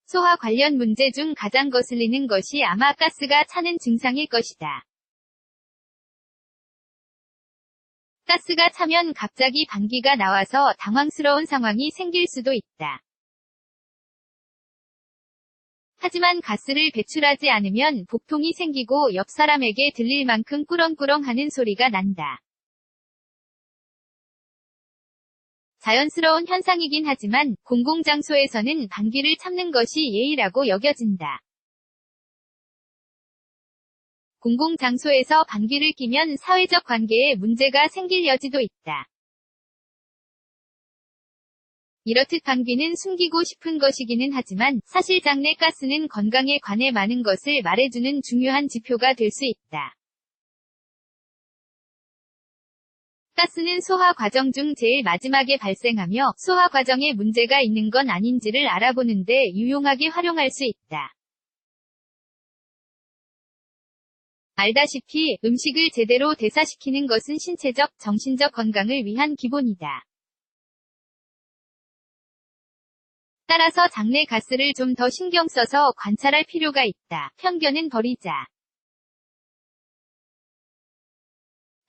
소화 관련 문제 중 가장 거슬리는 것이 아마 가스가 차는 증상일 것이다. 가스가 차면 갑자기 방귀가 나와서 당황스러운 상황이 생길 수도 있다. 하지만 가스를 배출하지 않으면 복통이 생기고 옆 사람에게 들릴 만큼 꾸렁꾸렁 하는 소리가 난다. 자연스러운 현상이긴 하지만 공공장소에서는 방귀를 참는 것이 예의라고 여겨진다. 공공장소에서 방귀를 뀌면 사회적 관계에 문제가 생길 여지도 있다. 이렇듯 방귀는 숨기고 싶은 것이기는 하지만 사실 장내 가스는 건강에 관해 많은 것을 말해주는 중요한 지표가 될 수 있다. 가스는 소화 과정 중 제일 마지막에 발생하며 소화 과정에 문제가 있는 건 아닌지를 알아보는 데 유용하게 활용할 수 있다. 알다시피 음식을 제대로 대사시키는 것은 신체적, 정신적 건강을 위한 기본이다. 따라서 장내 가스를 좀 더 신경 써서 관찰할 필요가 있다. 편견은 버리자.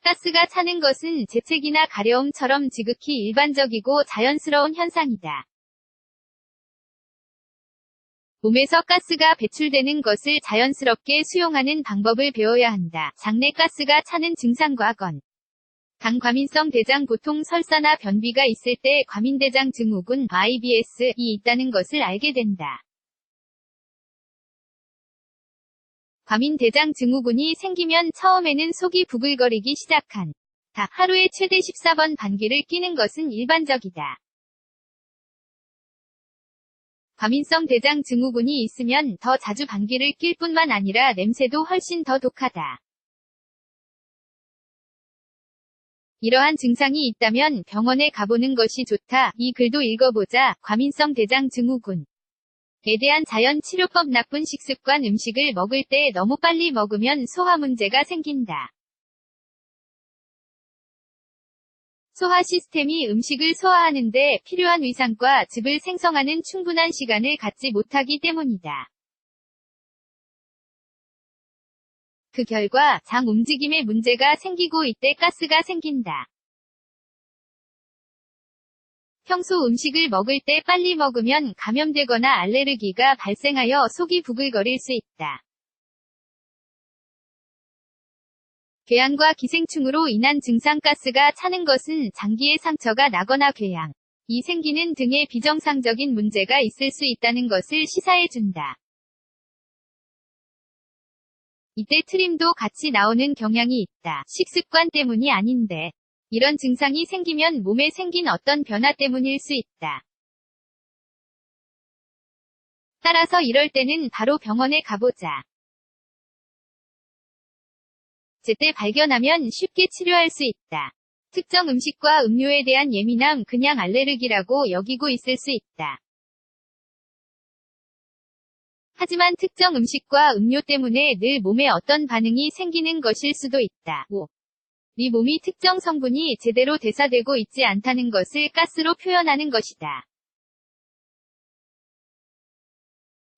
가스가 차는 것은 재채기나 가려움처럼 지극히 일반적이고 자연스러운 현상이다. 몸에서 가스가 배출되는 것을 자연스럽게 수용하는 방법을 배워야 한다. 장내 가스가 차는 증상과 건. 당과민성 대장 보통 설사나 변비가 있을 때 과민대장 증후군 IBS이 있다는 것을 알게 된다. 과민대장 증후군이 생기면 처음에는 속이 부글거리기 시작한 다 하루에 최대 14번 방귀를 뀌는 것은 일반적이다. 과민성 대장 증후군이 있으면 더 자주 방귀를 낄 뿐만 아니라 냄새도 훨씬 더 독하다. 이러한 증상이 있다면 병원에 가보는 것이 좋다. 이 글도 읽어보자. 과민성 대장 증후군 에 대한 자연 치료법. 나쁜 식습관. 음식을 먹을 때 너무 빨리 먹으면 소화 문제가 생긴다. 소화 시스템이 음식을 소화하는데 필요한 위산과 즙을 생성하는 충분한 시간을 갖지 못하기 때문이다. 그 결과 장 움직임에 문제가 생기고 이때 가스가 생긴다. 평소 음식을 먹을 때 빨리 먹으면 감염되거나 알레르기가 발생하여 속이 부글거릴 수 있다. 궤양과 기생충으로 인한 증상. 가스가 차는 것은 장기에 상처가 나거나 궤양이 생기는 등의 비정상적인 문제가 있을 수 있다는 것을 시사해준다. 이때 트림도 같이 나오는 경향이 있다. 식습관 때문이 아닌데. 이런 증상이 생기면 몸에 생긴 어떤 변화 때문일 수 있다. 따라서 이럴 때는 바로 병원에 가보자. 제때 발견하면 쉽게 치료할 수 있다. 특정 음식과 음료에 대한 예민함, 그냥 알레르기라고 여기고 있을 수 있다. 하지만 특정 음식과 음료 때문에 늘 몸에 어떤 반응이 생기는 것일 수도 있다. 5. 네 몸이 특정 성분이 제대로 대사되고 있지 않다는 것을 가스로 표현하는 것이다.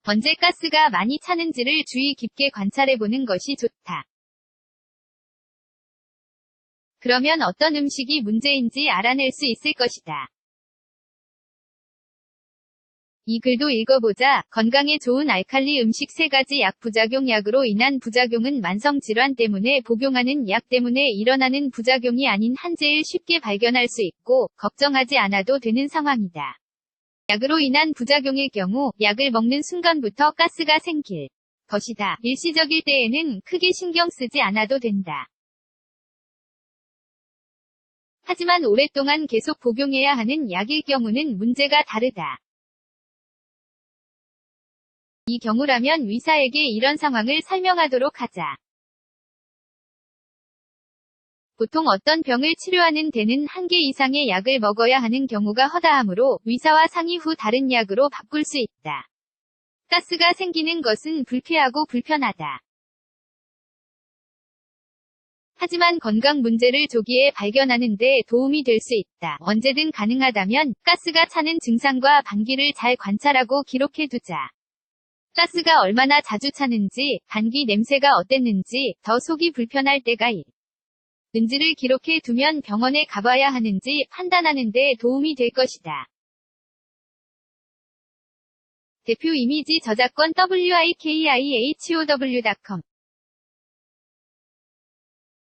언제 가스가 많이 차는지를 주의 깊게 관찰해보는 것이 좋다. 그러면 어떤 음식이 문제인지 알아낼 수 있을 것이다. 이 글도 읽어보자. 건강에 좋은 알칼리 음식 3가지. 약 부작용. 약으로 인한 부작용은 만성질환 때문에 복용하는 약 때문에 일어나는 부작용이 아닌 한제일 쉽게 발견할 수 있고 걱정하지 않아도 되는 상황이다. 약으로 인한 부작용일 경우 약을 먹는 순간부터 가스가 생길 것이다. 일시적일 때에는 크게 신경 쓰지 않아도 된다. 하지만 오랫동안 계속 복용해야 하는 약일 경우는 문제가 다르다. 이 경우라면 의사에게 이런 상황을 설명하도록 하자. 보통 어떤 병을 치료하는 데는 1개 이상의 약을 먹어야 하는 경우가 허다하므로 의사와 상의 후 다른 약으로 바꿀 수 있다. 가스가 생기는 것은 불쾌하고 불편하다. 하지만 건강 문제를 조기에 발견하는 데 도움이 될 수 있다. 언제든 가능하다면 가스가 차는 증상과 방귀를 잘 관찰하고 기록해두자. 가스가 얼마나 자주 차는지, 반기 냄새가 어땠는지, 더 속이 불편할 때가 있는지를 기록해 두면 병원에 가봐야 하는지 판단하는 데 도움이 될 것이다. 대표 이미지 저작권 wikihOW.com